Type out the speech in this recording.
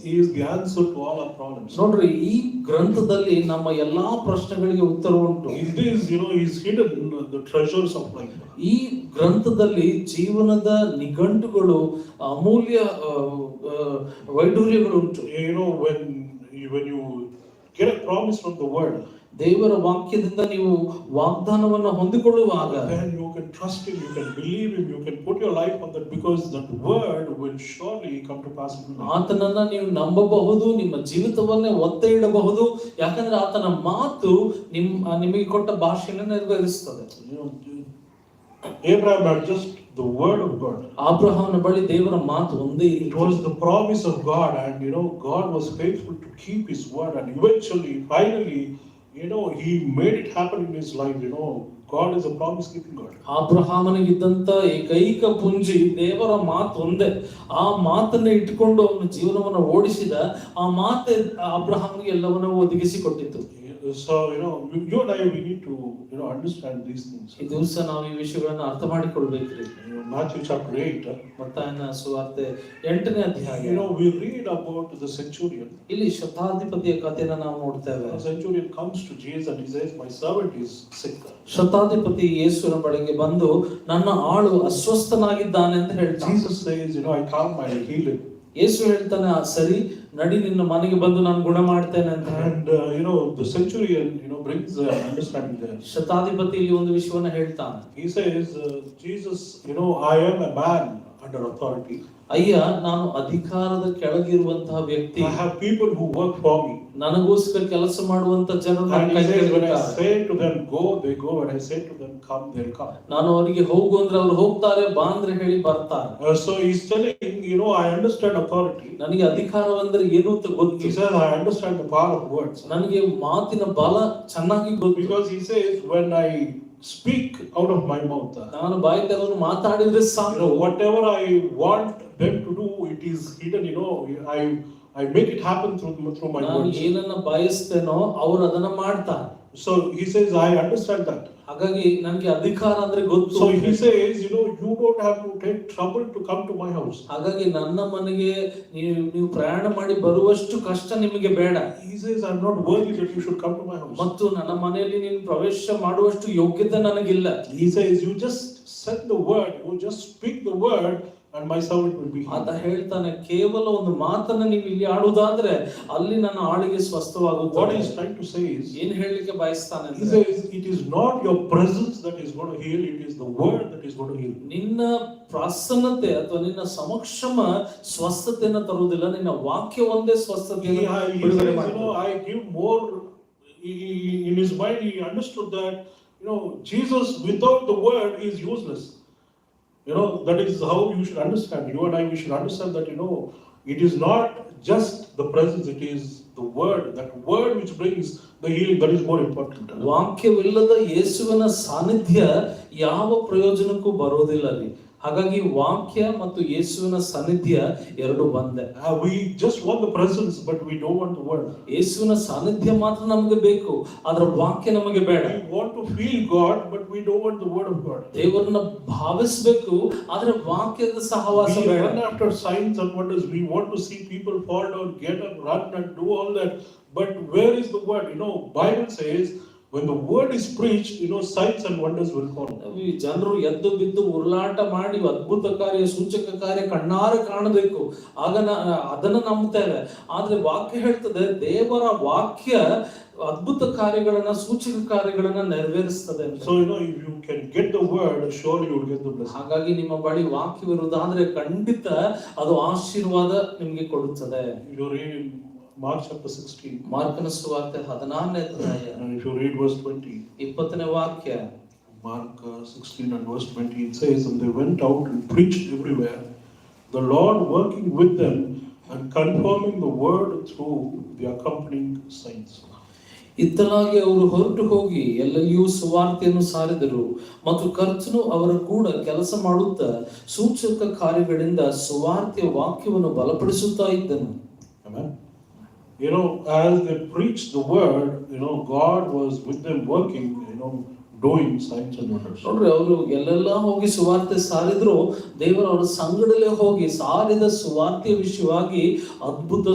He is the answer to all our problems. ನೋಡ್ರಿ, ಈ ಗ್ರಂಥದಲ್ಲಿ ನಮ್ಮ ಎಲ್ಲಾ ಪ್ರಶ್ನೆಗಳಿಗೆ ಉತ್ತರ ಉಂಟು. In this, He's hidden the treasures of life. ಈ ಗ್ರಂಥದಲ್ಲಿ ಜೀವನದ ನಿಘಂಟುಗಳು, ಅಮೂಲ್ಯ ವೈಡೂರ್ಯಗಳು ಉಂಟು. When you get a promise from the word, ದೇವರ ವಾಕ್ಯದಿಂದ ನೀವು ವಾಗ್ದಾನವನ್ನು ಹೊಂದಿಕೊಳ್ಳುವಾಗ, then you can trust him, you can believe him, you can put your life on that, because that word will surely come to pass in your life. ಆತನನ್ನ ನೀವು ನಂಬಬಹುದು, ನಿಮ್ಮ ಜೀವಿತವನ್ನೇ ಒತ್ತೆ ಇಡಬಹುದು, ಯಾಕಂದ್ರೆ ಆತನ ಮಾತು ನಿಮಗೆ ಕೊಟ್ಟ ಭಾಷೆಯನ್ನು ನೆರವೇರಿಸುತ್ತದೆ. Abraham had just the word of God. ಅಬ್ರಹಾಮನ ಬಳಿ ದೇವರ ಮಾತು ಒಂದೇ. It was the promise of God, and God was faithful to keep his word, and eventually, finally, he made it happen in his life. God is a promise keeping God. ಅಬ್ರಹಾಮನಿಗಿದ್ದಂತ ಏಕೈಕ ಪುಂಜಿ ದೇವರ ಮಾತು ಒಂದೇ. ಆ ಮಾತನ್ನ ಇಟ್ಟುಕೊಂಡು ಅವನ ಜೀವನವನ್ನು ಓಡಿಸಿದ. ಆ ಮಾತೆ ಅಬ್ರಹಾಮನಿಗೆ ಎಲ್ಲವನ್ನೂ ಒದಗಿಸಿಕೊಟ್ಟಿತು. So you and I, we need to understand these things. ಈ ದಿವಸ ನಾವು ಈ ವಿಷಯಗಳನ್ನು ಅರ್ಥ ಮಾಡಿಕೊಳ್ಳಬೇಕ್ರಿ. Matthew chapter 8, ಮತ್ತಾಯನ ಸುವಾರ್ತೆ 8ನೇ ಅಧ್ಯಾಯ. We read about the centurion. ಇಲ್ಲಿ ಶತಾಧಿಪತಿಯ ಕಥೆಯನ್ನು ನಾವು ನೋಡ್ತೇವೆ. The centurion comes to Jesus and he says, my servant is sick. ಶತಾಧಿಪತಿ ಯೇಸುವಿನ ಬಳಿಗೆ ಬಂದು ನನ್ನ ಆಳು ಅಸ್ವಸ್ಥನಾಗಿದ್ದಾನೆ ಅಂತ ಹೇಳ್ತಾನೆ. Jesus says, I come, I heal him. ಯೇಸು ಹೇಳ್ತಾನೆ, ಸರಿ ನಡಿ, ನಿನ್ನ ಮನೆಗೆ ಬಂದು ನಾನು ಗುಣ ಮಾಡ್ತೇನೆ ಅಂತ. And the centurion brings understanding there. ಶತಾಧಿಪತಿ ಇಲ್ಲಿ ಒಂದು ವಿಷಯವನ್ನ ಹೇಳ್ತಾನೆ. He says, Jesus, I am a man under authority. ಅಯ್ಯ, ನಾನು ಅಧಿಕಾರದ ಕೆಳಗಿರುವಂತಹ ವ್ಯಕ್ತಿ. I have people who work for me. ನನಗೋಸ್ಕರ ಕೆಲಸ ಮಾಡುವಂತ ಜನರು ನನ್ನ ಕೈ ಕೆಳಗೆ when I say to them go, they go. When I say to them come, they'll come. ನಾನು ಅವರಿಗೆ ಹೋಗು ಅಂದ್ರೆ ಅವರು ಹೋಗ್ತಾರೆ, ಬಾ ಅಂದ್ರೆ ಹೇಳಿ ಬರ್ತಾರೆ. So he's telling, I understand authority. ನನಗೆ ಅಧಿಕಾರವಂದ್ರೆ ಏನು ಅಂತ ಗೊತ್ತು. He says, I understand the power of words. ನನಗೆ ಮಾತಿನ ಬಲ ಚೆನ್ನಾಗಿ ಗೊತ್ತು. Because he says, when I speak out of my mouth, ನಾನು ಬಾಯಿ ತೆರೆದು ಮಾತಾಡಿದ್ರೆ ಸಾಕು. Whatever I want them to do, it is hidden. I make it happen through my ನಾನು words. ಏನನ್ನ ಬಯಸ್ತೇನೋ ಅವರು ಅದನ್ನ ಮಾಡ್ತಾರೆ. So he says, I understand that. ಹಾಗಾಗಿ ನನಗೆ ಅಧಿಕಾರ ಅಂದ್ರೆ ಗೊತ್ತು. So he says, you don't have to take trouble to come to my house. ಹಾಗಾಗಿ ನನ್ನ ಮನೆಗೆ ನೀವು ಪ್ರಯಾಣ ಮಾಡಿ ಬರುವಷ್ಟು ಕಷ್ಟ ನಿಮಗೆ ಬೇಡ. He says, I'm not worthy that you should come to my house. ಮತ್ತು ನನ್ನ ಮನೆಯಲ್ಲಿ ನೀನು ಪ್ರವೇಶ ಮಾಡುವಷ್ಟು ಯೋಗ್ಯತೆ ನನಗಿಲ್ಲ. He says, you just send the word, you just speak the word, and my servant will be healed. ಆತ ಹೇಳ್ತಾನೆ, ಕೇವಲ ಒಂದು ಮಾತನ್ನ ನೀವು ಇಲ್ಲಿ ಆಡುವುದಾದ್ರೆ ಅಲ್ಲಿ ನನ್ನ ಆಳಿಗೆ ಸ್ವಸ್ಥವಾಗುತ್ತದೆ. What he's trying to say is, ಏನು ಹೇಳಲಿಕ್ಕೆ ಬಯಸ್ತಾನೆ he ಅಂದ್ರೆ, says, it is not your presence that is going to heal, it is the word that is going to heal. ನಿನ್ನ ಪ್ರಸನ್ನತೆ ಅಥವಾ ನಿನ್ನ ಸಮಕ್ಷಮ ಸ್ವಸ್ಥತೆಯನ್ನು ತರುವುದಿಲ್ಲ, ನಿನ್ನ ವಾಕ್ಯ ಒಂದೇ ಸ್ವಸ್ಥತೆಯನ್ನು ಬಿಡುಗಡೆ ಮಾಡುತ್ತದೆ. I give more. In his mind he understood that Jesus without the word is useless. That is how you should understand. You and I, we should understand that it is not just the presence, it is the word. That word which brings the healing, that is more important. ವಾಕ್ಯವಿಲ್ಲದ ಯೇಸುವಿನ ಸಾನ್ನಿಧ್ಯ ಯಾವ ಪ್ರಯೋಜನಕ್ಕೂ ಬರೋದಿಲ್ಲ ಅಲ್ಲಿ. ಹಾಗಾಗಿ ವಾಕ್ಯ ಮತ್ತು ಯೇಸುವಿನ ಸಾನ್ನಿಧ್ಯ ಎರಡು ಒಂದೇ. We just want the presence, but we don't want the word. ಯೇಸುವಿನ ಸಾನ್ನಿಧ್ಯ ಮಾತ್ರ ನಮಗೆ ಬೇಕು, ಆದ್ರೆ ವಾಕ್ಯ ನಮಗೆ ಬೇಡ. We want to feel God, but we don't want the word of God. ದೇವರನ್ನ ಭಾವಿಸಬೇಕು, ಆದ್ರೆ ವಾಕ್ಯದ ಸಹವಾಸ ಬೇಡ. We run after signs and wonders. We want to see people fall down, get up, run and do all that. But where is the word? Bible says, when the word is preached, signs and wonders will follow. ಜನರು ಎದ್ದು ಬಿದ್ದು ಉರುಳಾಟ ಮಾಡಿ ಅದ್ಭುತ ಕಾರ್ಯ, ಸೂಚಕ ಕಾರ್ಯ ಕಣ್ಣಾರೆ ಕಾಣಬೇಕು, ಆಗ ಅದನ್ನ ನಂಬುತ್ತೇವೆ. ಆದ್ರೆ ವಾಕ್ಯ ಹೇಳ್ತದೆ, ದೇವರ ವಾಕ್ಯ ಅದ್ಭುತ ಕಾರ್ಯಗಳನ್ನ, ಸೂಚಕ ಕಾರ್ಯಗಳನ್ನ ನೆರವೇರಿಸ್ತದೆ. So if you can get the word, surely you will get the blessing. ಹಾಗಾಗಿ ನಿಮ್ಮ ಬಳಿ ವಾಕ್ಯವಿರುವುದಾದ್ರೆ ಖಂಡಿತ ಅದು ಆಶೀರ್ವಾದ ನಿಮಗೆ ಕೊಡುತ್ತದೆ. You read Mark chapter 16. ಮಾರ್ಕನ ಸುವಾರ್ತೆ 16ನೇ ಅಧ್ಯಾಯ. And if you read verse 20. 20ನೇ ವಾಕ್ಯ. Mark 16 and verse 20, it says, and they went out and preached everywhere, the Lord working with them and confirming the word through the accompanying signs. ಇತ್ತಲಾಗಿ ಅವರು ಹೊರಟು ಹೋಗಿ ಎಲ್ಲೆಲ್ಲಿಯೂ ಸುವಾರ್ತೆಯನ್ನು ಸಾರಿದರು ಮತ್ತು ಕರ್ತನು ಅವರ ಕೂಡ ಕೆಲಸ ಮಾಡುತ್ತಾ ಸೂಚಕ ಕಾರ್ಯಗಳಿಂದ ಸುವಾರ್ತೆಯ ವಾಕ್ಯವನ್ನು ಬಲಪಡಿಸುತ್ತಾ ಇದ್ದನು. Amen. As they preached the word, God was with them working, doing signs and wonders. ನೋಡ್ರಿ ಅವರು ಎಲ್ಲೆಲ್ಲ ಹೋಗಿ ಸುವಾರ್ತೆ ಸಾರಿದ್ರು, ದೇವರು ಅವರ ಸಂಗಡಲೇ ಹೋಗಿ ಸಾರಿದ ಸುವಾರ್ತೆಯ ವಿಷಯವಾಗಿ ಅದ್ಭುತ